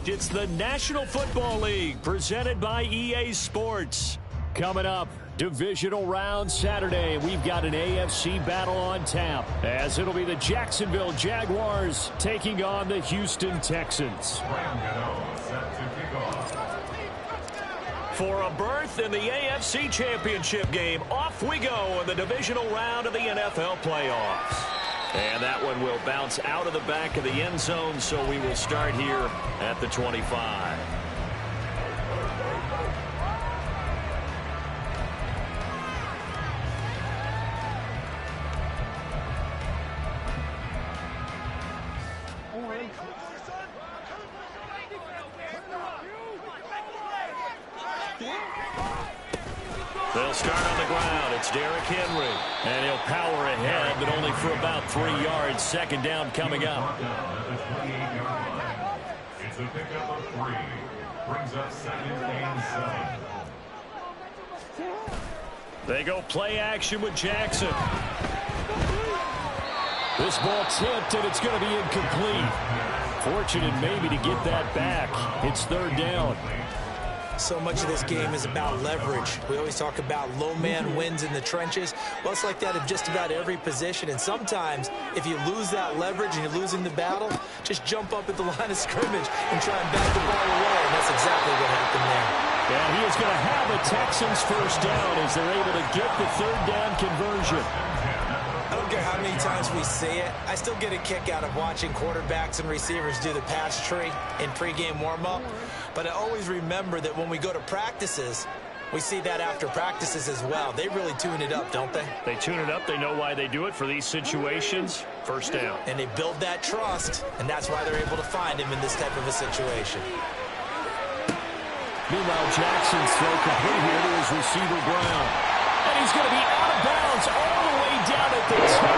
It's the National Football League presented by EA Sports. Coming up, divisional round Saturday. We've got an AFC battle on tap as it'll be the Jacksonville Jaguars taking on the Houston Texans. For a berth in the AFC Championship game, off we go in the divisional round of the NFL playoffs. And that one will bounce out of the back of the end zone, so we will start here at the 25. They'll start on the ground. It's Derrick Henry. And he'll power ahead, but only for about 3 yards. Second down coming up. It's a pickup of 3. Brings up 2nd and 7. They go play action with Jackson. This ball tipped, and it's going to be incomplete. Fortunate maybe to get that back. It's 3rd down. So much of this game is about leverage. We always talk about low man wins in the trenches. Well, it's like that of just about every position. And sometimes, if you lose that leverage and you're losing the battle, just jump up at the line of scrimmage and try and bat the ball away. And that's exactly what happened there. And he is going to have a Texans first down as they're able to get the 3rd down conversion. I don't care how many times we say it, I still get a kick out of watching quarterbacks and receivers do the pass tree in pregame warm-up. But I always remember that when we go to practices, we see that after practices as well. They really tune it up, don't they? They tune it up. They know why they do it for these situations. First down. And they build that trust, and that's why they're able to find him in this type of a situation. Meanwhile, Jackson's throw complete here to his receiver, Brown. And he's going to be out of bounds all the way down at the 2. So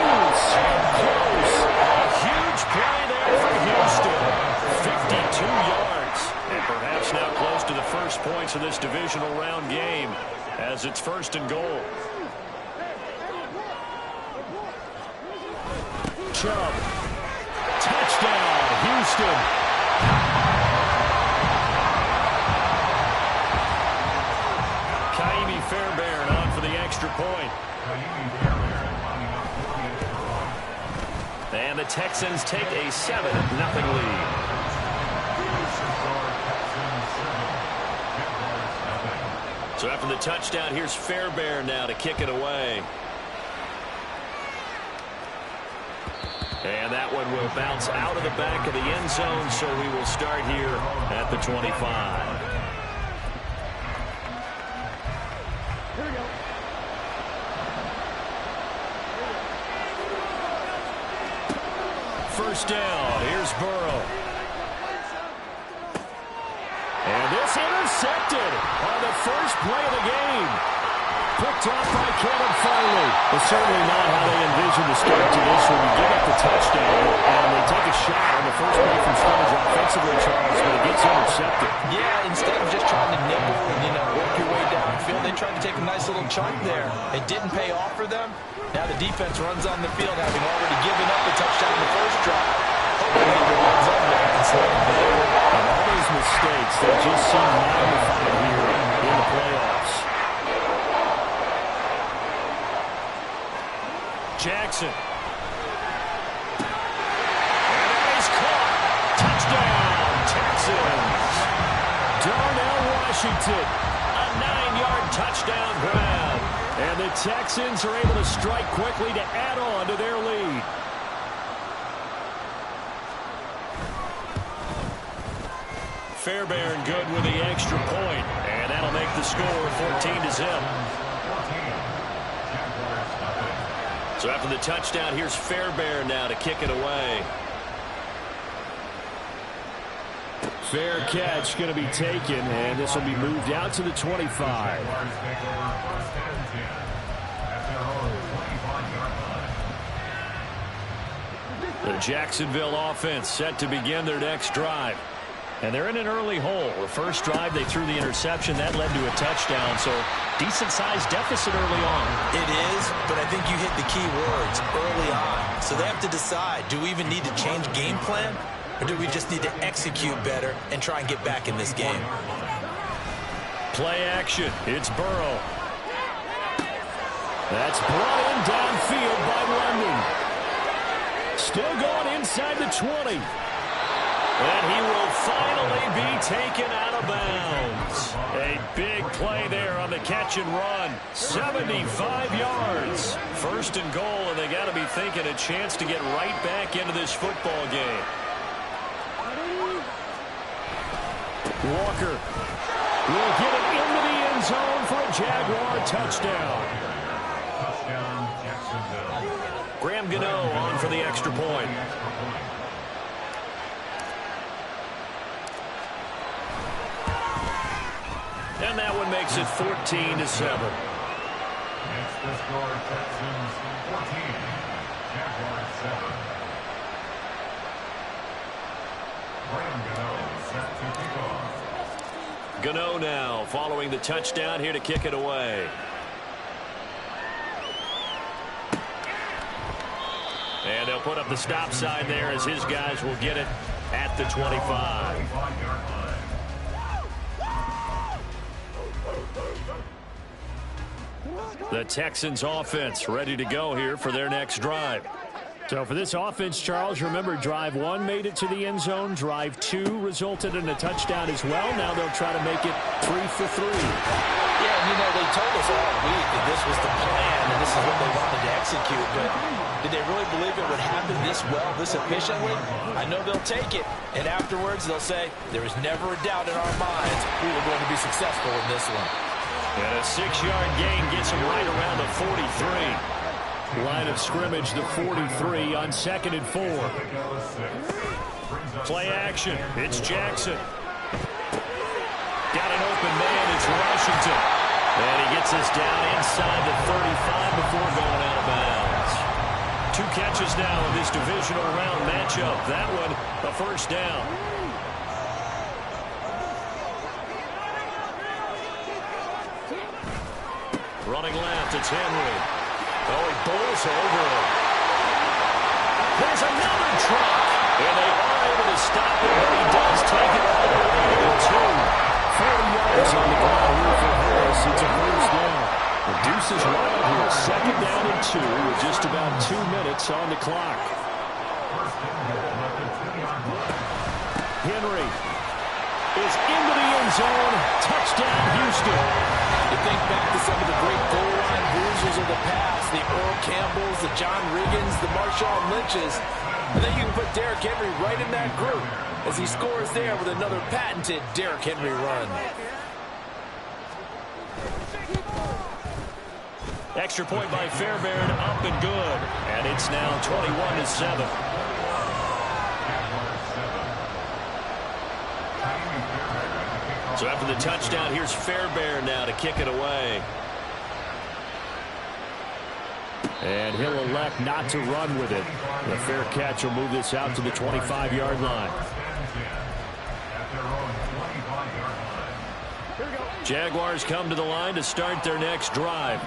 close. A huge play there for Houston. 52 yards. And perhaps now close to the first points of this divisional round game as it's 1st and goal. Chubb. Touchdown, Houston. Fairbairn on for the extra point. And the Texans take a 7-0 lead. So after the touchdown, here's Fairbairn now to kick it away. And that one will bounce out of the back of the end zone, so we will start here at the 25. First down. Here's Burrow. And this intercepted on the first play of the game. Picked off by Kevin Farley. It's certainly not how they envisioned the start to this one. You give up the touchdown, and they take a shot on the first play from scrimmage offensively, Charles, but it gets intercepted. Yeah, instead of just trying to nibble and, work your way downfield, they tried to take a nice little chunk there. It didn't pay off for them. Now the defense runs on the field, having already given up a touchdown in the first drive. Hoping he runs on there and slow them down. And all those mistakes, they just seem magnified here in the playoffs. Jackson. And he's caught. Touchdown, Texans. Darnell Washington, a 9-yard touchdown grab. And the Texans are able to strike quickly to add on to their lead. Fairbairn good with the extra point. And that'll make the score 14-0. So after the touchdown, here's Fairbairn now to kick it away. Fair catch going to be taken, and this will be moved out to the 25. The Jacksonville offense set to begin their next drive. And they're in an early hole. The first drive, they threw the interception. That led to a touchdown, so decent-sized deficit early on. It is, but I think you hit the key words, early on. So they have to decide, do we even need to change game plan? or do we just need to execute better and try and get back in this game? Play action. It's Burrow. That's brought in downfield by London. Still going inside the 20. And he will finally be taken out of bounds. A big play there on the catch and run. 75 yards. First and goal, and they got to be thinking a chance to get right back into this football game. Walker will get it into the end zone for a Jaguar touchdown. Graham Gano on for the extra point. And that one makes it 14-7. It's the score, Texans 14, Jaguars 7. Graham Gano set to kick off. Gano now following the touchdown here to kick it away. And they'll put up the stop sign there as his guys will get it at the 25. The Texans offense ready to go here for their next drive. So for this offense, Charles, remember drive 1 made it to the end zone. Drive 2 resulted in a touchdown as well. Now they'll try to make it 3 for 3. Yeah, and you know, they told us all week that this was the plan and this is what they wanted to execute. But did they really believe it would happen this well, this efficiently? I know they'll take it. And afterwards, they'll say, there was never a doubt in our minds we were going to be successful in this one. And a 6-yard gain gets him right around the 43. Line of scrimmage, the 43 on 2nd and 4. Play action. It's Jackson. Got an open man. It's Washington. And he gets us down inside the 35 before going out of bounds. 2 catches now in this divisional round matchup. That one, a first down. Running left, it's Henry. Oh, he bowls over him. There's another truck. And they are able to stop him, but he does take it all the way to the 2. 40 yards on the ground here for Harris. It's a first down. The deuce is wild here. 2nd down and 2 with just about 2 minutes on the clock. Henry is into the end zone. Touchdown, Houston. You think back to some of the great goal line bruisers of the past, the Earl Campbells, the John Riggins, the Marshawn Lynches. And then you can put Derrick Henry right in that group as he scores there with another patented Derrick Henry run. Extra point by Fairbairn, up and good. And it's now 21-7. So after the touchdown, here's Fairbairn now to kick it away. And he'll elect not to run with it. The fair catch will move this out to the 25-yard line. Jaguars come to the line to start their next drive.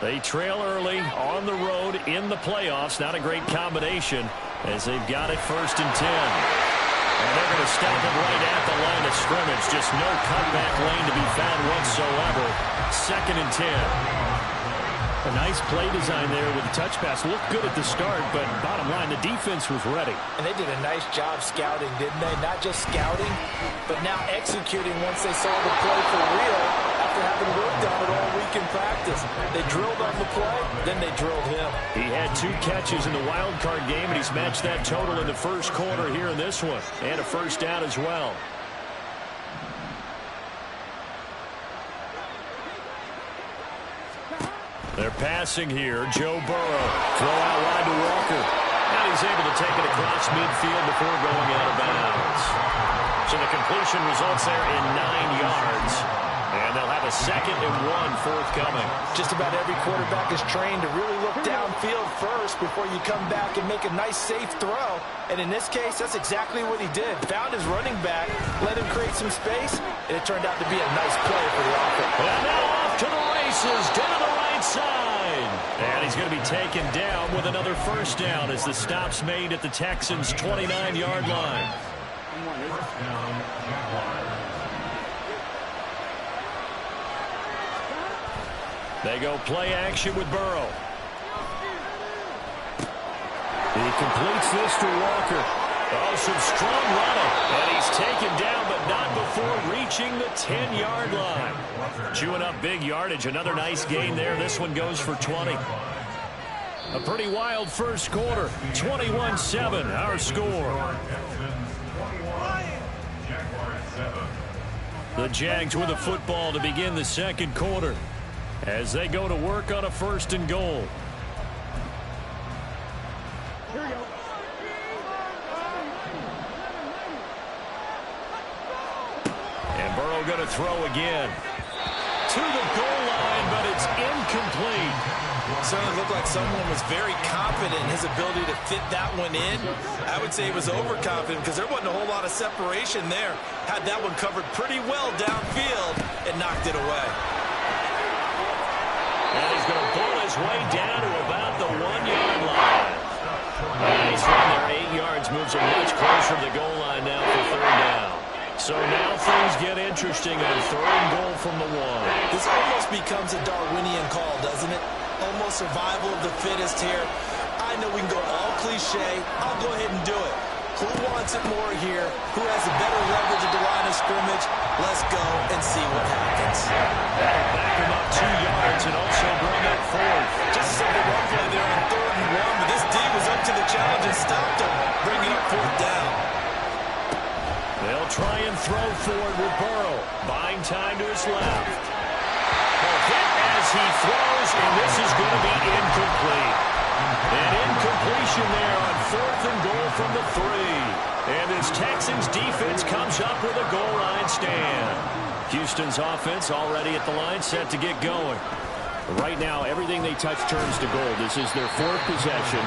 They trail early on the road in the playoffs. Not a great combination as they've got it 1st and 10. And they're going to stop it right at the line of scrimmage. Just no cutback lane to be found whatsoever. 2nd and 10. A nice play design there with the touch pass. Looked good at the start, but bottom line, the defense was ready. And they did a nice job scouting, didn't they? Not just scouting, but now executing once they saw the play for real after having worked on it all week in practice. They drilled on the play, then they drilled him. He had 2 catches in the wild card game, and he's matched that total in the first quarter here in this one. And a first down as well. They're passing here. Joe Burrow. Throw out wide to Walker. And he's able to take it across midfield before going out of bounds. So the completion results there in 9 yards. And they'll have a 2nd and 1 forthcoming. Just about every quarterback is trained to really look downfield first before you come back and make a nice, safe throw. And in this case, that's exactly what he did. Found his running back, let him create some space, and it turned out to be a nice play for the offense. And now off off to the races down the right side. And he's going to be taken down with another first down as the stop's made at the Texans' 29-yard line. First down, Jaguars. They go play action with Burrow. He completes this to Walker. Oh, some strong running. And he's taken down, but not before reaching the 10-yard line. Chewing up big yardage. Another nice gain there. This one goes for 20. A pretty wild first quarter. 21-7, our score. The Jags with a football to begin the second quarter as they go to work on a 1st and goal. And Burrow going to throw again. To the goal line, but it's incomplete. Certainly looked like someone was very confident in his ability to fit that one in. I would say he was overconfident because there wasn't a whole lot of separation there. Had that one covered pretty well downfield and knocked it away. And he's going to pull his way down to about the 1-yard line. And he's run there 8 yards, moves him much closer to the goal line now for 3rd down. So now things get interesting on 3rd and goal from the 1. This almost becomes a Darwinian call, doesn't it? Almost survival of the fittest here. I know we can go all cliche. I'll go ahead and do it. Who wants it more here? Who has a better leverage at the line of scrimmage? Let's go and see what happens. That'll back him up 2 yards and also bring up 4th. Just a simple run play there on 3rd and 1, but this D was up to the challenge and stopped him, bringing up 4th down. They'll try and throw forward with Burrow. Buying time to his left. A hit as he throws, and this is going to be incomplete. An incompletion there on 4th and goal from the 3. And this Texans defense comes up with a goal line stand. Houston's offense already at the line, set to get going. Right now, everything they touch turns to gold. This is their 4th possession.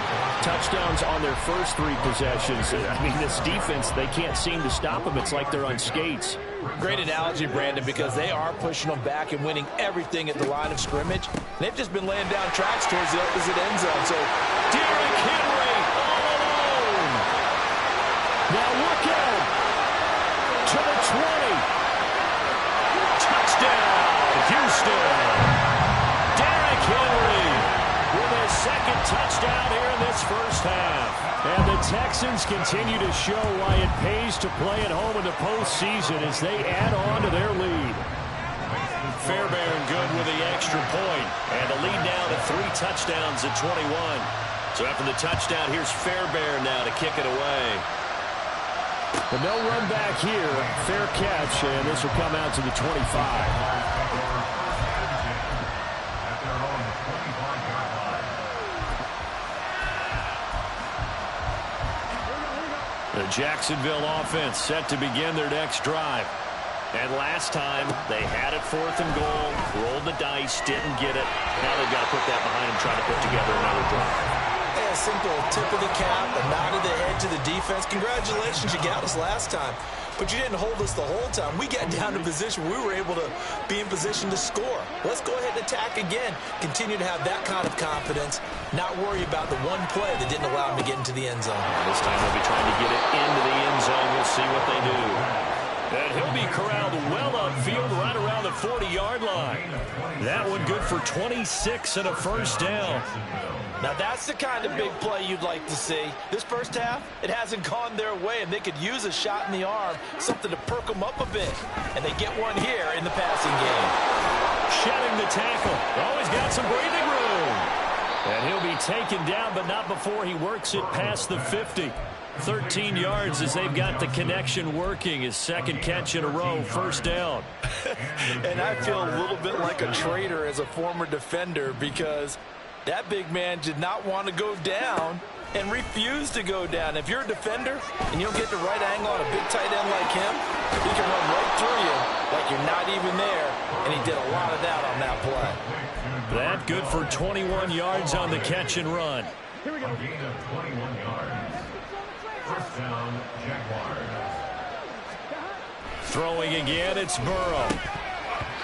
Touchdowns on their first 3 possessions. I mean, this defense, they can't seem to stop them. It's like they're on skates. Great analogy, Brandon, because they are pushing them back and winning everything at the line of scrimmage. They've just been laying down tracks towards the opposite end zone. So, Derrick Henry all alone. Now look out. To the 20. Touchdown, Houston. Henry with his 2nd touchdown here in this first half. And the Texans continue to show why it pays to play at home in the postseason as they add on to their lead. Fairbairn good with the extra point. And the lead now to 3 touchdowns at 21. So after the touchdown, here's Fairbairn now to kick it away. But no run back here. Fair catch, and this will come out to the 25. The Jacksonville offense set to begin their next drive. And last time, they had it 4th and goal, rolled the dice, didn't get it. Now they've got to put that behind them, trying to put together another drive. A simple tip of the cap, a nod of the head to the defense. Congratulations, you got us last time. But you didn't hold us the whole time. We got down to position. We were able to be in position to score. Let's go ahead and attack again. Continue to have that kind of confidence. Not worry about the one play that didn't allow them to get into the end zone. This time they'll be trying to get it into the end zone. We'll see what they do. And he'll be corralled well upfield right around the 40-yard line. That one good for 26 and a first down. Now that's the kind of big play you'd like to see. This first half, it hasn't gone their way, and they could use a shot in the arm, something to perk them up a bit. And they get one here in the passing game. Shedding the tackle. Oh, he's got some breathing room. And he'll be taken down, but not before he works it past the 50. 13 yards as they've got the connection working. His 2nd catch in a row, first down. And I feel a little bit like a traitor as a former defender because that big man did not want to go down and refused to go down. If you're a defender and you don't get the right angle on a big tight end like him, he can run right through you like you're not even there, and he did a lot of that on that play. That good for 21 yards on the catch and run. Here we go. A gain of 21 yards. First down, Jaguars. Throwing again, it's Burrow.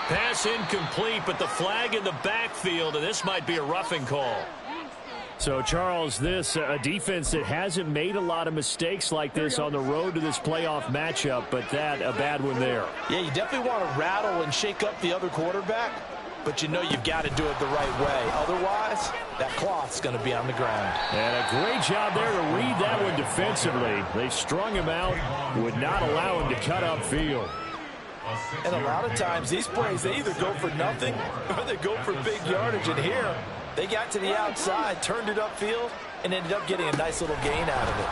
Pass incomplete, but the flag in the backfield, and this might be a roughing call. So, Charles, this a defense that hasn't made a lot of mistakes like this on the road to this playoff matchup, but that a bad one there. Yeah, you definitely want to rattle and shake up the other quarterback, but you know you've got to do it the right way. Otherwise, that cloth's going to be on the ground. And a great job there to read that one defensively. They strung him out, would not allow him to cut upfield. And a lot of times these plays, they either go for nothing or they go for big yardage. And here, they got to the outside, turned it upfield, and ended up getting a nice little gain out of it.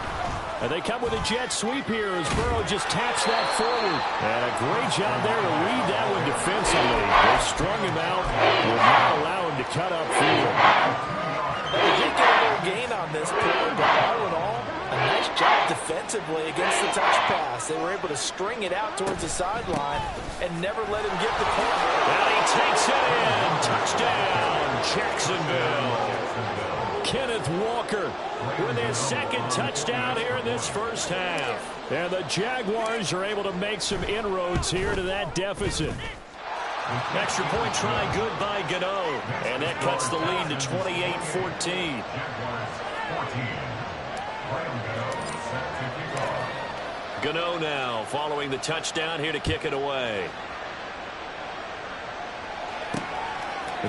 And they come with a jet sweep here as Burrow just taps that forward. And a great job there to read that one defensively. They strung him out, would not allow him to cut upfield. They did get a little gain on this play, but all in all, a nice job defensively against the touch pass. They were able to string it out towards the sideline and never let him get the corner. And he takes it in. Touchdown, Jacksonville. Kenneth Walker with his second touchdown here in this first half. And the Jaguars are able to make some inroads here to that deficit. Extra point try good by Gano. And that cuts the lead to 28-14. Gano now following the touchdown here to kick it away.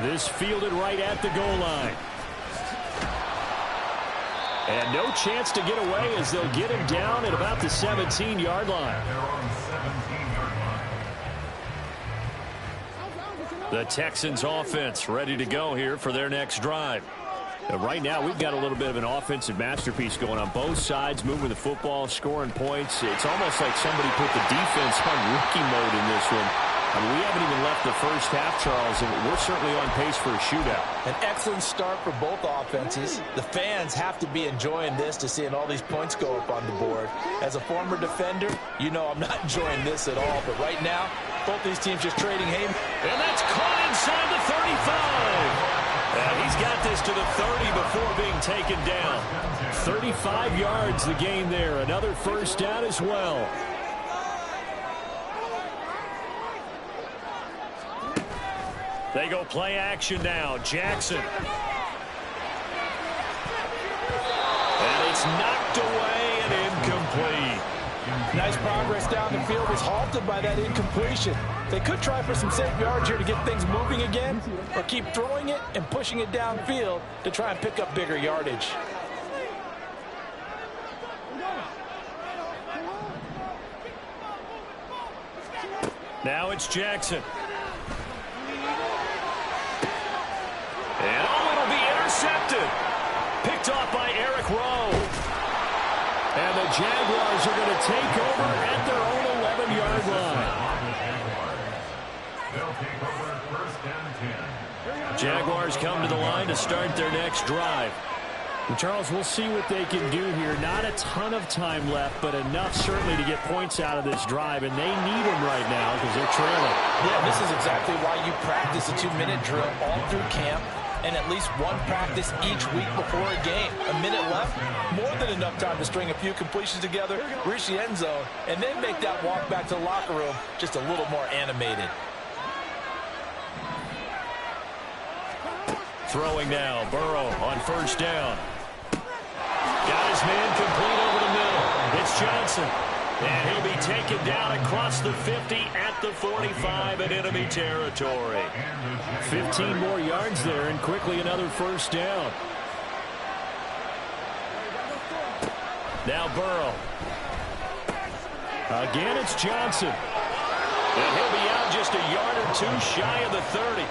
This fielded right at the goal line. And no chance to get away as they'll get him down at about the 17-yard line. The Texans offense ready to go here for their next drive. Right now, we've got a little bit of an offensive masterpiece going on both sides, moving the football, scoring points. It's almost like somebody put the defense on rookie mode in this one. I mean, we haven't even left the first half, Charles, and we're certainly on pace for a shootout. An excellent start for both offenses. The fans have to be enjoying this to seeing all these points go up on the board. As a former defender, you know I'm not enjoying this at all. But right now, both these teams just trading hay. And that's caught inside the 35. And he's got this to the 30 before being taken down. 35 yards the gain there. Another first down as well. They go play action now. Jackson. And it's knocked away and incomplete. Nice progress down the field was halted by that incompletion. They could try for some safe yards here to get things moving again, or keep throwing it and pushing it downfield to try and pick up bigger yardage. Now it's Jackson. And it'll be intercepted. Picked off by Eric Rowe. And the Jaguars are going to take over at their own 11-yard line. They'll take over first and 10. Jaguars come to the line to start their next drive. And Charles, we'll see what they can do here. Not a ton of time left, but enough certainly to get points out of this drive, and they need them right now because they're trailing. Yeah, this is exactly why you practice a 2-minute drill all through camp, and at least one practice each week before a game. A minute left, more than enough time to string a few completions together, reach the end zone, and then make that walk back to the locker room just a little more animated. Throwing now, Burrow on first down. Got his man complete over the middle. It's Johnson. And he'll be taken down across the 50 at the 45 in enemy territory. 15 more yards there, and quickly another first down. Now Burrow. Again, it's Johnson. And he'll be out just a yard or two shy of the 30.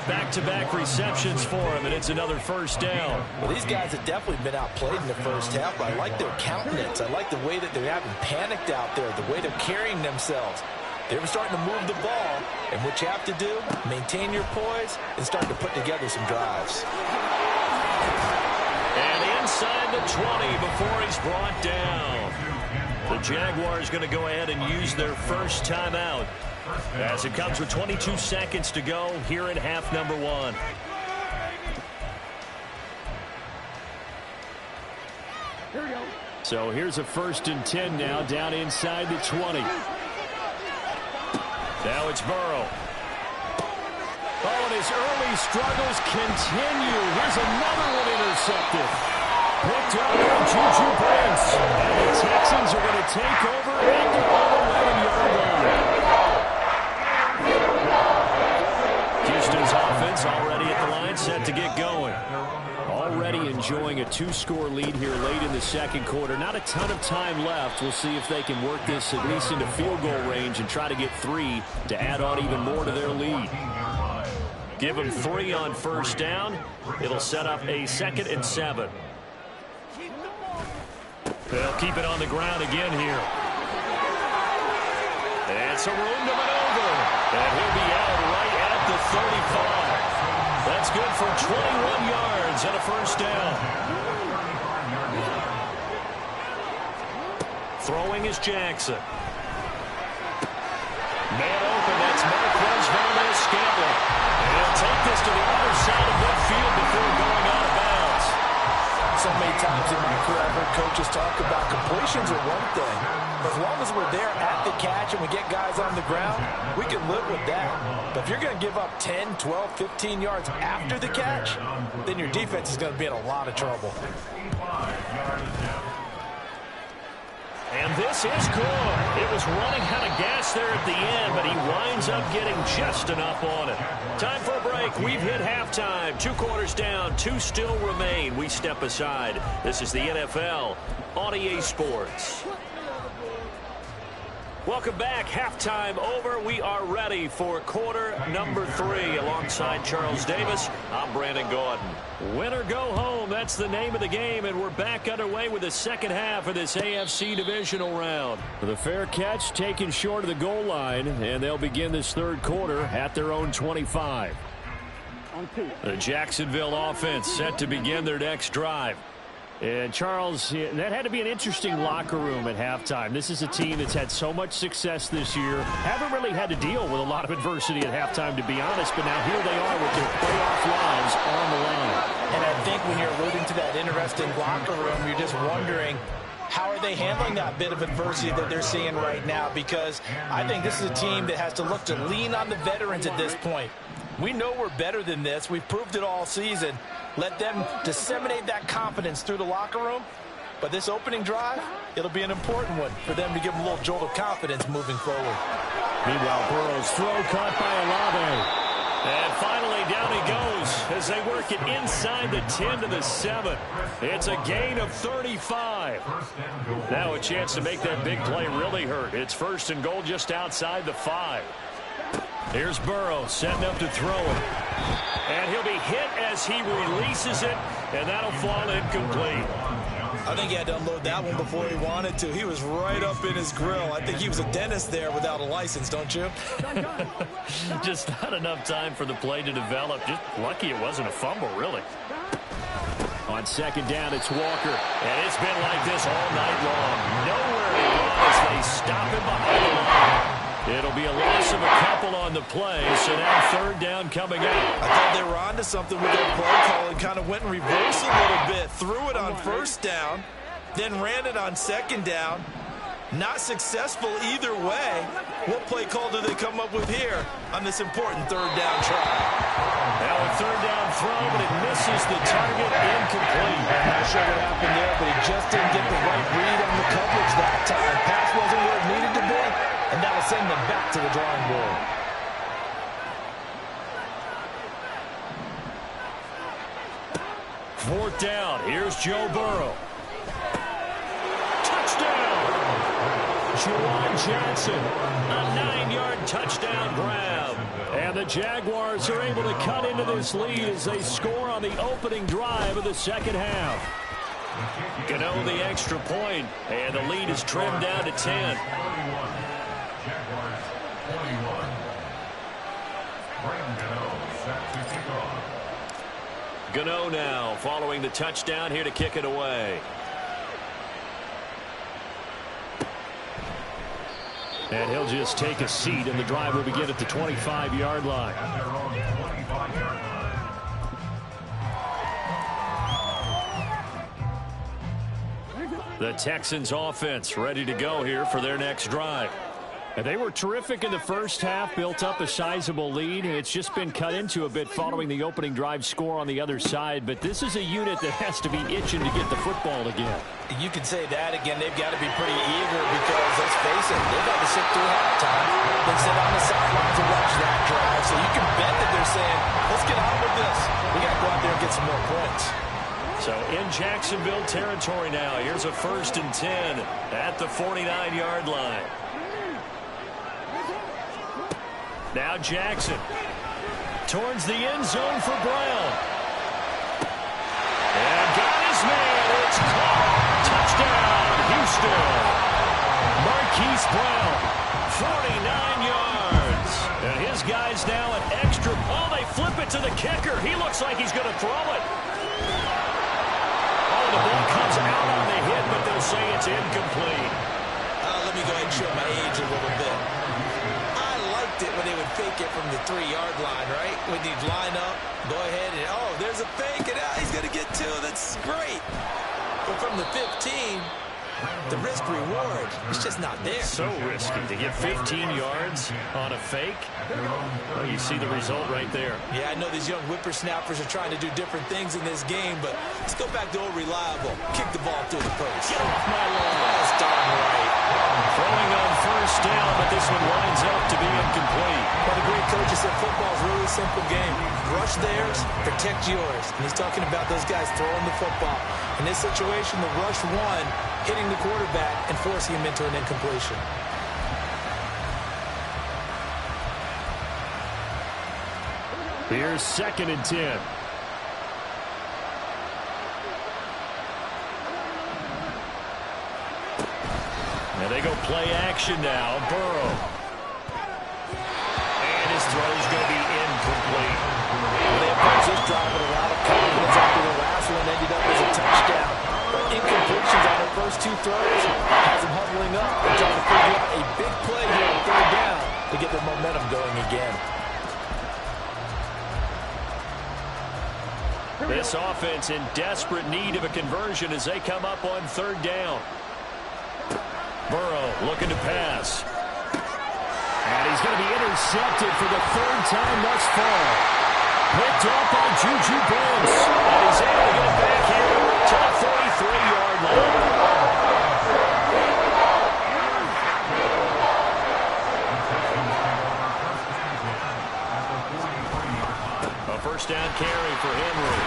Back-to-back receptions for him, and it's another first down. Well, these guys have definitely been outplayed in the first half, but I like their countenance. I like the way that they're having panicked out there, the way they're carrying themselves. They're starting to move the ball, and what you have to do, maintain your poise and start to put together some drives. And inside the 20 before he's brought down. The Jaguars going to go ahead and use their first timeout as it comes with 22 seconds to go here in half number one. Here we go. So here's a 1st and 10 now down inside the 20. Now it's Burrow. Oh, and his early struggles continue. Here's another one intercepted. Picked up by Juju Brents. And the Texans are going to take over at their own 11-yard line. Houston's offense already at the line, set to get going. Already enjoying a 2-score lead here late in the second quarter. Not a ton of time left. We'll see if they can work this at least into field goal range and try to get 3 to add on even more to their lead. Give them 3 on first down. It'll set up a 2nd and 7. They'll keep it on the ground again here. It's a room to maneuver. And he'll be out right at the 35. That's good for 21 yards and a first down. Throwing is Jackson. Man open, that's Marquez Valdez-Scantling. And he'll take this to the other side of midfield before going out of bounds. So many times in my career, I've heard coaches talk about completions are one thing. As long as we're there at the catch and we get guys on the ground, we can live with that. But if you're going to give up 10, 12, 15 yards after the catch, then your defense is going to be in a lot of trouble. And this is good. It was running out of gas there at the end, but he winds up getting just enough on it. Time for a break. We've hit halftime. 2 quarters down. 2 still remain. We step aside. This is the NFL on EA Sports. Welcome back. Halftime over. We are ready for quarter number 3. Alongside Charles Davis, I'm Brandon Gordon. Win or go home. That's the name of the game, and we're back underway with the second half of this AFC divisional round. The fair catch taken short of the goal line, and they'll begin this third quarter at their own 25. The Jacksonville offense set to begin their next drive. And, Charles, that had to be an interesting locker room at halftime. This is a team that's had so much success this year. Haven't really had to deal with a lot of adversity at halftime, to be honest. But now here they are with their playoff lives on the line. And I think when you're alluding to that interesting locker room, you're just wondering, how are they handling that bit of adversity that they're seeing right now? Because I think this is a team that has to look to lean on the veterans at this point. We know we're better than this. We've proved it all season. Let them disseminate that confidence through the locker room. But this opening drive, it'll be an important one for them to give them a little jolt of confidence moving forward. Meanwhile, Burrow's throw caught by Olave. And finally, down he goes as they work it inside the 10 to the 7. It's a gain of 35. Now a chance to make that big play really hurt. It's 1st and goal just outside the 5. Here's Burrow setting up to throw it. And he'll be hit as he releases it, and that'll fall incomplete. I think he had to unload that one before he wanted to. He was right up in his grill. I think he was a dentist there without a license, don't you? Just not enough time for the play to develop. Just lucky it wasn't a fumble, really. On 2nd down, it's Walker. And it's been like this all night long. Nowhere to go as they stop him behind the line. It'll be a loss of a couple on the play, so now 3rd down coming up. I thought they were onto something with their play call and kind of went in reverse a little bit. Threw it on 1st down, then ran it on 2nd down. Not successful either way. What play call do they come up with here on this important 3rd down try? Now a 3rd down throw, but it misses the target, incomplete. Not sure what happened there, but he just didn't get the right read on the coverage that time. Pass wasn't where it needed to be. And that will send them back to the drawing board. Fourth down. Here's Joe Burrow. Touchdown! Juwan Johnson. A 9-yard touchdown grab. And the Jaguars are able to cut into this lead as they score on the opening drive of the second half. Gano the extra point, and the lead is trimmed down to 10. Gano now following the touchdown here to kick it away. And he'll just take a seat, and the drive will begin at the 25-yard line. The Texans offense ready to go here for their next drive. And they were terrific in the first half, built up a sizable lead. It's just been cut into a bit following the opening drive score on the other side. But this is a unit that has to be itching to get the football again. You can say that again. They've got to be pretty eager because, let's face it, they've had to sit through halftime, then sit on the sidelines and watch that drive. So you can bet that they're saying, let's get on with this. We got to go out there and get some more points. So in Jacksonville territory now. Here's a 1st and 10 at the 49-yard line. Now Jackson towards the end zone for Brown. And got his man. It's caught. Touchdown, Houston. Marquise Brown, 49 yards. And his guys now an extra. Oh, they flip it to the kicker. He looks like he's going to throw it. Oh, the ball comes out on the hit, but they'll say it's incomplete. Let me go ahead and show my age a little bit. It when they would fake it from the 3-yard line, right? When you'd line up, go ahead and, oh, there's a fake, and he's going to get 2. That's great. But from the 15, the risk-reward is just not there. So risky to get 15 yards on a fake. Well, you see the result right there. Yeah, I know these young whippersnappers are trying to do different things in this game, but let's go back to old reliable. Kick the ball through the post. Get off my lawn. That's darn right. Throwing on 1st down, but this one winds up to be incomplete. Well, the great coach said football's a really simple game. Rush theirs, protect yours. And he's talking about those guys throwing the football. In this situation, the rush won, hitting the quarterback and forcing him into an incompletion. Here's 2nd and 10. And they go play action now. Burrow. And his throw's going to be incomplete. They approach this drive with a lot of confidence after the last one ended up as a touchdown. But incompletions on their first 2 throws has them huddling up and trying to figure out a big play here on 3rd down to get their momentum going again. This offense in desperate need of a conversion as they come up on 3rd down. Burrow looking to pass. And he's going to be intercepted for the 3rd time thus far. Picked up by Juju Brents. And he's able to get it back here to the 43-yard line. A 1st down carry for Henry.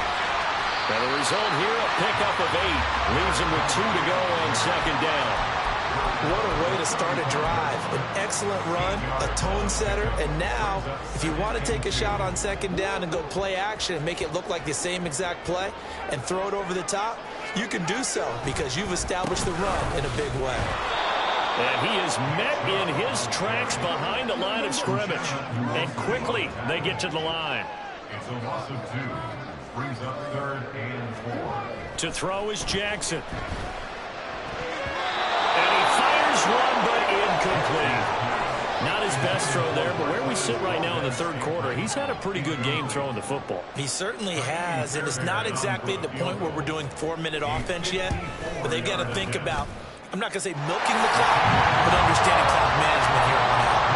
And the result here, a pickup of 8. Leaves him with 2 to go on 2nd down. What a way to start a drive. An excellent run, a tone setter, and now, if you want to take a shot on 2nd down and go play action and make it look like the same exact play and throw it over the top, you can do so because you've established the run in a big way. And he is met in his tracks behind the line of scrimmage. And quickly, they get to the line. It's a loss of 2. Brings up 3rd and 4. To throw is Jackson. And he fires one, but incomplete. Not his best throw there, but where we sit right now in the 3rd quarter, he's had a pretty good game throwing the football. He certainly has, and it's not exactly at the point where we're doing 4-minute offense yet, but they've got to think about, I'm not going to say milking the clock, but understanding clock management here on out.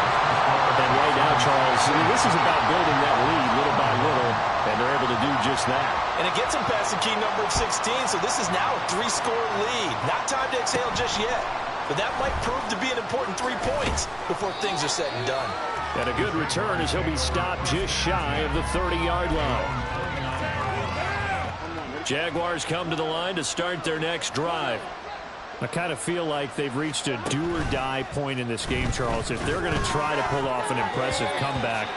And right now, Charles, this is about building that lead little by little, and they're able to do just that. And it gets them past the key number of 16, so this is now a 3-score lead. Not time to exhale just yet, but that might prove to be an important 3 points before things are said and done. And a good return as he'll be stopped just shy of the 30-yard line. Jaguars come to the line to start their next drive. I kind of feel like they've reached a do-or-die point in this game, Charles. If they're going to try to pull off an impressive comeback,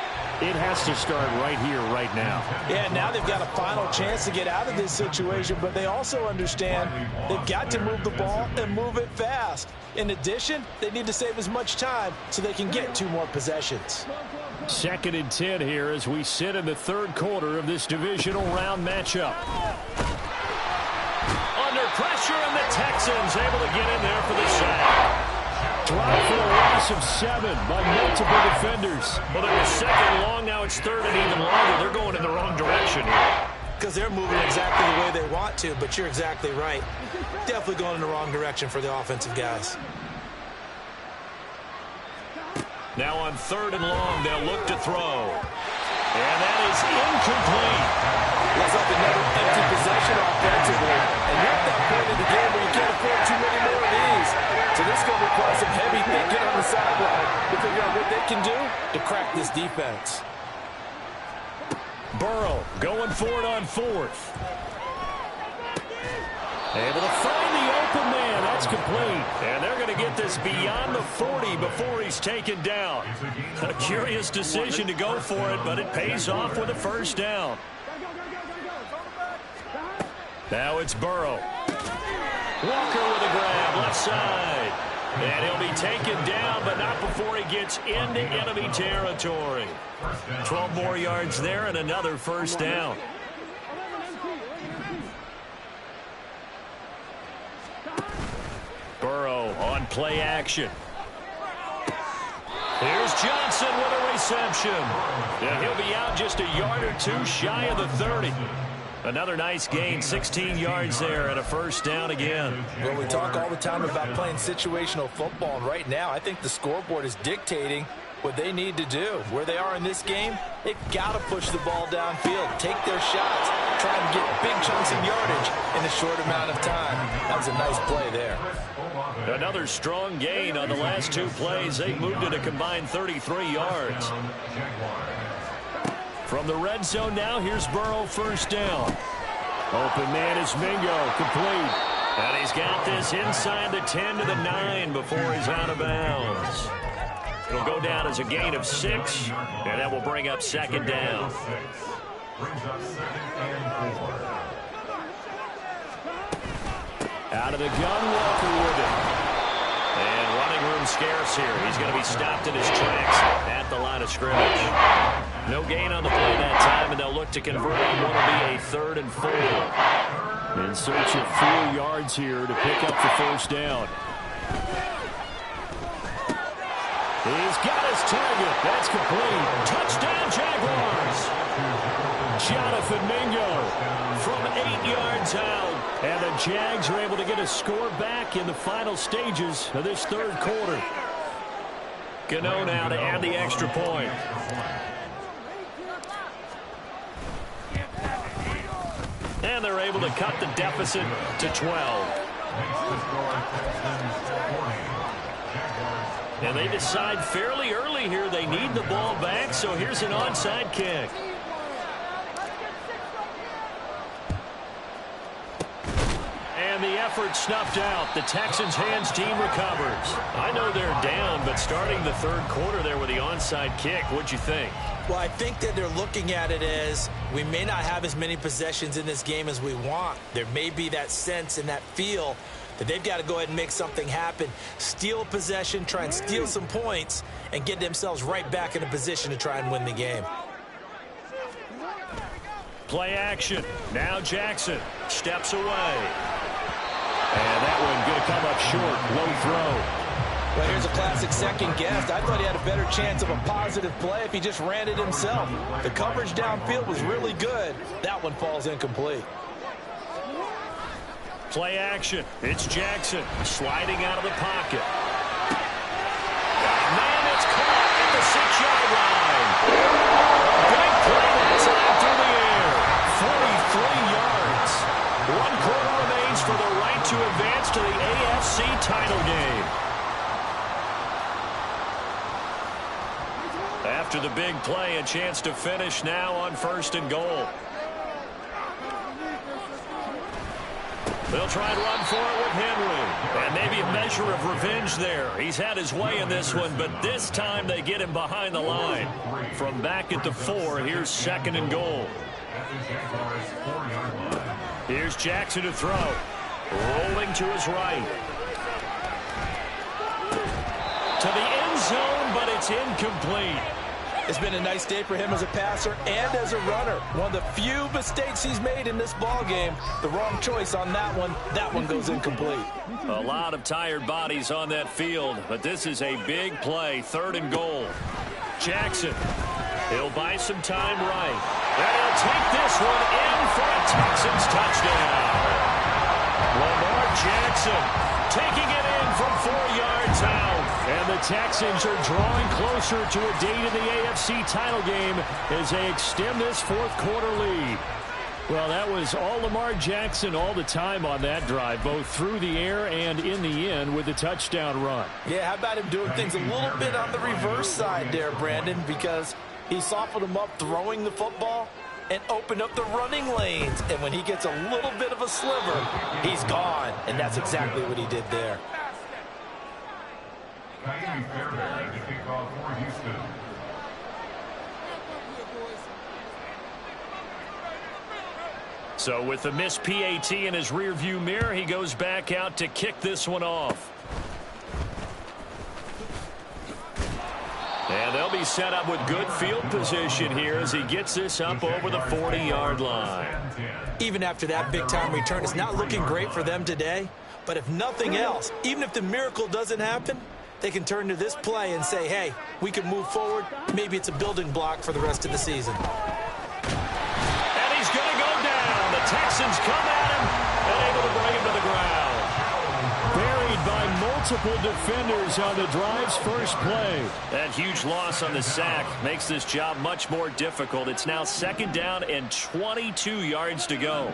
it has to start right here, right now. Yeah, now they've got a final chance to get out of this situation, but they also understand they've got to move the ball and move it fast. In addition, they need to save as much time so they can get 2 more possessions. 2nd and 10 here as we sit in the 3rd quarter of this divisional round matchup. Under pressure, and the Texans able to get in there for the sack. Drive for a loss of 7 by multiple defenders. Well, they were 2nd long, now it's 3rd and even longer. They're going in the wrong direction here. Because they're moving exactly the way they want to, but you're exactly right. Definitely going in the wrong direction for the offensive guys. Now on 3rd and long, they'll look to throw. And that is incomplete. Looks like another empty possession offensively. And you're at that point in the game where you can't afford too many more of these. So this is going to require some heavy thinking on the sideline to figure out what they can do to crack this defense. Burrow going for it on 4th. Able to find the open man. That's complete. And they're going to get this beyond the 40 before he's taken down. A curious decision to go for it, but it pays off with a 1st down. Now it's Burrow. Walker with a grab, left side. And he'll be taken down, but not before he gets into enemy territory. 12 more yards there and another 1st down. Burrow on play action. Here's Johnson with a reception. And he'll be out just a yard or 2 shy of the 30. Another nice gain, 16 yards there and a 1st down again. Well, we talk all the time about playing situational football, and right now I think the scoreboard is dictating what they need to do. Where they are in this game, they've got to push the ball downfield, take their shots, try and get big chunks of yardage in a short amount of time. That was a nice play there. Another strong gain on the last 2 plays. They moved it a combined 33 yards. From the red zone now, here's Burrow, 1st down. Open man is Mingo, complete. And he's got this inside the 10 to the 9 before he's out of bounds. It'll go down as a gain of 6, and that will bring up 2nd down. Out of the gun, Walker with it. And running room scarce here. He's going to be stopped in his tracks at the line of scrimmage. No gain on the play that time, and they'll look to convert on what will be a 3rd and 4. In search of 4 yards here to pick up the 1st down. He's got his target. That's complete. Touchdown, Jaguars. Jonathan Mingo from 8 yards out. And the Jags are able to get a score back in the final stages of this 3rd quarter. Gano now to add the extra point. And they're able to cut the deficit to 12. And they decide fairly early here they need the ball back, so here's an onside kick. And the effort snuffed out. The Texans' hands team recovers. I know they're down, but starting the 3rd quarter there with the onside kick, what'd you think? Well, I think that they're looking at it as we may not have as many possessions in this game as we want. There may be that sense and that feel that they've got to go ahead and make something happen, steal possession, try and steal some points, and get themselves right back in a position to try and win the game. Play action. Now Jackson steps away. And that one going to come up short. Low throw. Well, here's a classic second guess. I thought he had a better chance of a positive play if he just ran it himself. The coverage downfield was really good. That one falls incomplete. Play action. It's Jackson sliding out of the pocket. Man, it's caught at the 6-yard line. Big play that time through the air. 43 yards. 1 quarter remains for the right to advance to the AFC title game. After the big play, a chance to finish now on 1st and goal. They'll try and run for it with Henry. And maybe a measure of revenge there. He's had his way in this one, but this time they get him behind the line. From back at the 4, here's 2nd and goal. Here's Jackson to throw. Rolling to his right. To the end zone, but it's incomplete. It's been a nice day for him as a passer and as a runner. One of the few mistakes he's made in this ball game. The wrong choice on that one. That one goes incomplete. A lot of tired bodies on that field, but this is a big play. 3rd and goal. Jackson. He'll buy some time right. And he'll take this one in for a Texans touchdown. Lamar Jackson taking it in from 4 yards out. And the Texans are drawing closer to a date in the AFC title game as they extend this fourth-quarter lead. Well, that was all Lamar Jackson all the time on that drive, both through the air and in the end with the touchdown run. Yeah, how about him doing things a little bit on the reverse side there, Brandon, because he softened him up throwing the football and opened up the running lanes. And when he gets a little bit of a sliver, he's gone. And that's exactly what he did there. Miami Fairbairn to kick off for Houston. So with the missed PAT in his rearview mirror, he goes back out to kick this one off. And they'll be set up with good field position here as he gets this up over the 40-yard line. Even after that big-time return, it's not looking great for them today. But if nothing else, even if the miracle doesn't happen, they can turn to this play and say, hey, we can move forward. Maybe it's a building block for the rest of the season. And he's going to go down. The Texans come at him and able to bring him to the ground. Buried by multiple defenders on the drive's first play. That huge loss on the sack makes this job much more difficult. It's now second down and 22 yards to go.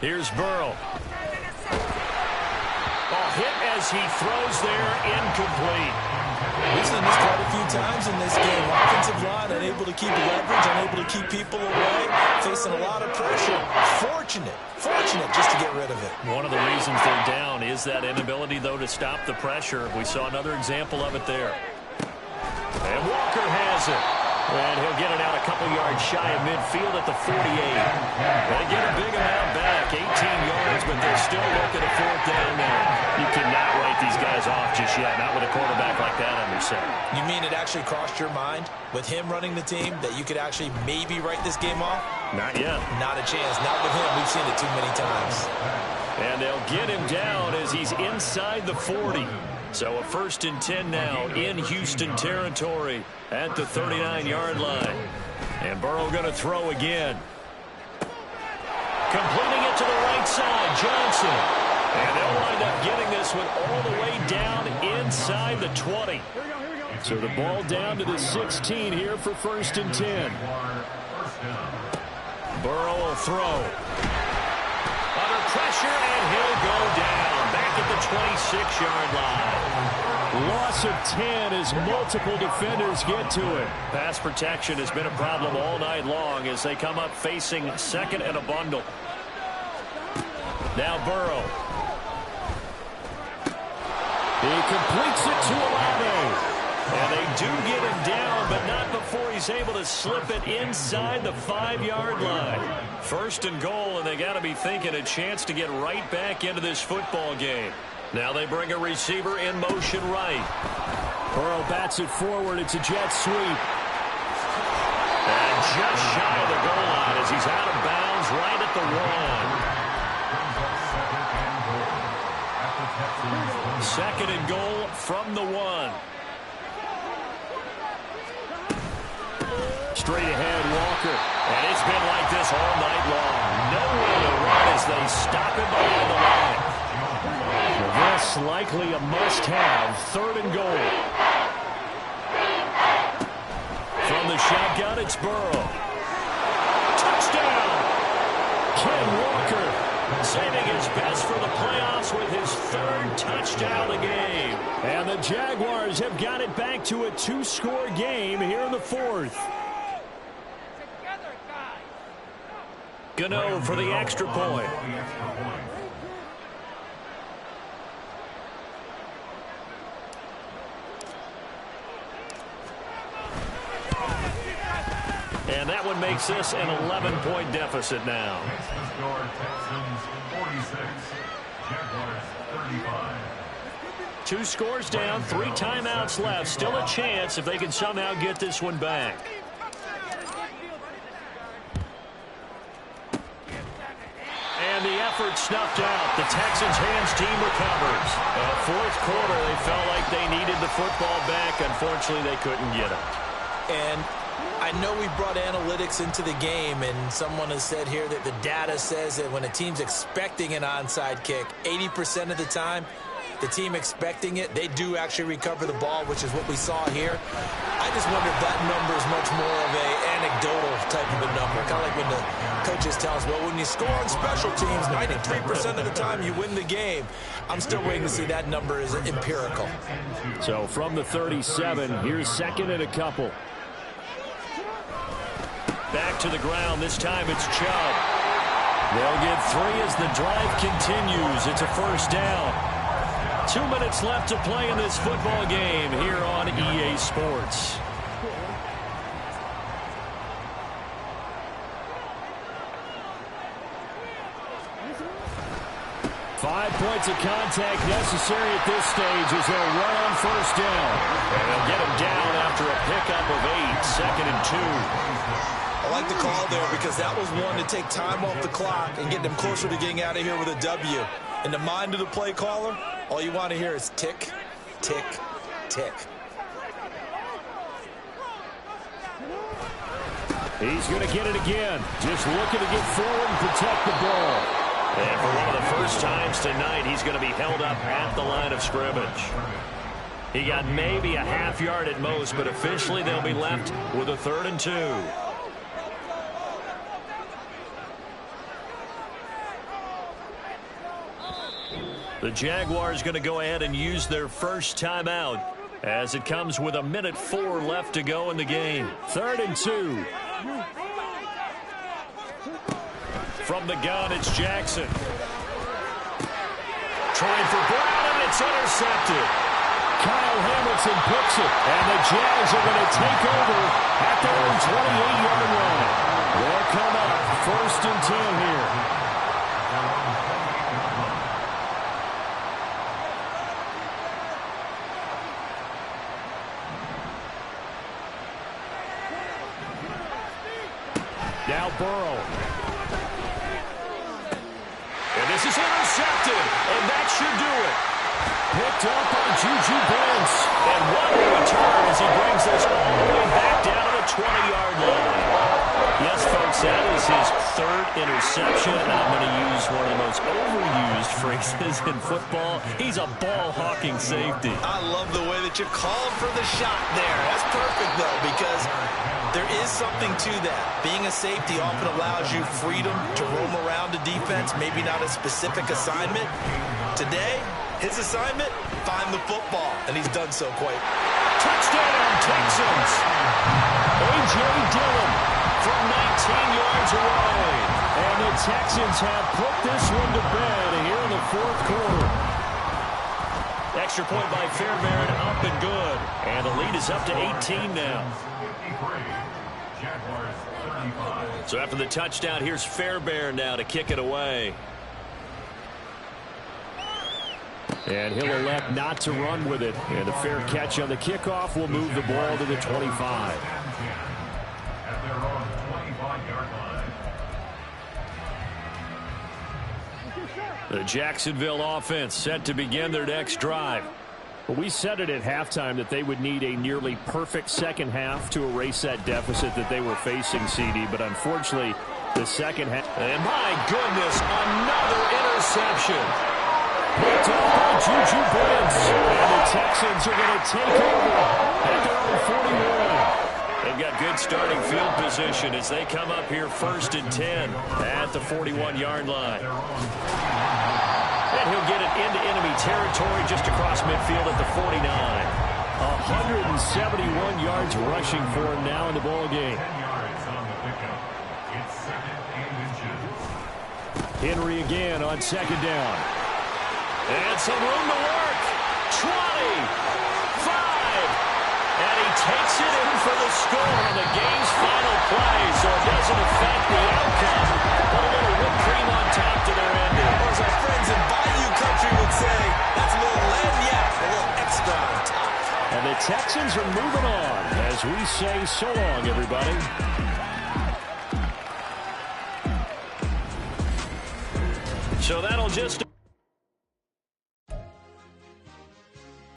Here's Burrow. Ball hit as he throws there, incomplete. We've seen this quite a few times in this game. Offensive line unable to keep leverage, unable to keep people away, facing a lot of pressure. Fortunate just to get rid of it. One of the reasons they're down is that inability, though, to stop the pressure. We saw another example of it there. And Walker has it. And he'll get it out a couple yards shy of midfield at the 48. They get a big amount back, 18 yards, but they're still looking at fourth down there. You cannot write these guys off just yet, not with a quarterback like that under center. You mean it actually crossed your mind with him running the team that you could actually maybe write this game off? Not yet. Not a chance. Not with him. We've seen it too many times. And they'll get him down as he's inside the 40. So a 1st and 10 now in Houston territory at the 39-yard line. And Burrow going to throw again. Completing it to the right side, Johnson. And they'll wind up getting this one all the way down inside the 20. So the ball down to the 16 here for 1st and 10. Burrow will throw. Under pressure, and he'll go down. Back at the 26-yard line. Loss of 10 as multiple defenders get to it. Pass protection has been a problem all night long as they come up facing second and a bundle. Now Burrow. He completes it to Olave. And they do get him down, but not before he's able to slip it inside the 5-yard line. 1st and goal, and they got to be thinking a chance to get right back into this football game. Now they bring a receiver in motion right. Burrow bats it forward. It's a jet sweep. And just shy of the goal line as he's out of bounds right at the 1. 2nd and goal from the 1. Straight ahead, Walker. And it's been like this all night long. Nowhere to run as they stop him behind the line. This likely a must-have. 3rd and goal. From the shotgun, it's Burrow. Touchdown! Ken Walker saving his best for the playoffs with his 3rd touchdown of the game. And the Jaguars have got it back to a 2-score game here in the 4th. Gano for the extra point. And that one makes this an 11-point deficit now. Texans 46, Jaguars 35. 2 scores down, 3 timeouts left. Still a chance if they can somehow get this one back. And the effort snuffed out. The Texans' hands team recovers. 4th quarter, they felt like they needed the football back. Unfortunately, they couldn't get it. And I know we brought analytics into the game, and someone has said here that the data says that when a team's expecting an onside kick, 80% of the time, the team expecting it, they do actually recover the ball, which is what we saw here. I just wonder if that number is much more of an anecdotal type of a number. Kind of like when the coaches tell us, well, when you score on special teams, 93% of the time you win the game. I'm still waiting to see that number is empirical. So from the 37, here's second and a couple. Back to the ground. This time it's Chubb. They'll get 3 as the drive continues. It's a first down. 2 minutes left to play in this football game here on EA Sports. Five points of contact necessary at this stage as they'll run on first down. And they'll get him down after a pickup of 8, second and 2. I like the call there because that was one to take time off the clock and get them closer to getting out of here with a W. In the mind of the play caller, all you want to hear is tick, tick, tick. He's going to get it again. Just looking to get forward and protect the ball. And for one of the first times tonight, he's going to be held up at the line of scrimmage. He got maybe a half yard at most, but officially they'll be left with a 3rd and 2. The Jaguars going to go ahead and use their first timeout as it comes with 1:04 left to go in the game. 3rd and 2. From the gun, it's Jackson. Trying for Brown, and it's intercepted. Kyle Hamilton picks it, and the Jags are going to take over at their own 28-yard line. They'll come up 1st and 10 here. Now Burrow. And this is intercepted, and that should do it. Picked up by Juju Brents. And what a return as he brings us all the way back down to the 20-yard line. Yes, folks, that is his 3rd interception, and I'm going to use one of the most overused phrases in football. He's a ball-hawking safety. I love the way that you called for the shot there. That's perfect, though, because there is something to that. Being a safety often allows you freedom to roam around the defense, maybe not a specific assignment. Today, his assignment, find the football, and he's done so quite. Touchdown, Texans. A.J. Dillon from 19 yards away. And the Texans have put this one to bed here in the 4th quarter. Extra point by Fairbairn, up and good. And the lead is up to 18 now. So after the touchdown, here's Fairbairn now to kick it away. And he'll elect not to run with it. And a fair catch on the kickoff will move the ball to the 25. The Jacksonville offense set to begin their next drive. But we said it at halftime that they would need a nearly perfect second half to erase that deficit that they were facing, CD. But unfortunately, the second half. And my goodness, another interception. Picked up by Juju Brents. And the Texans are going to take over at their own 41. They've got good starting field position as they come up here 1st and 10 at the 41-yard line. And he'll get it into enemy territory just across midfield at the 49. 171 yards rushing for him now in the ball game. Henry again on 2nd down. And some room to work. 20, 5. And he takes it in for the score on the game's final play, so it doesn't affect the outcome. But a little whipped cream on top to their ending. Or as our friends in Bayou Country would say, that's a little lagniappe, a little extra on top. And the Texans are moving on as we say so long, everybody. So that'll just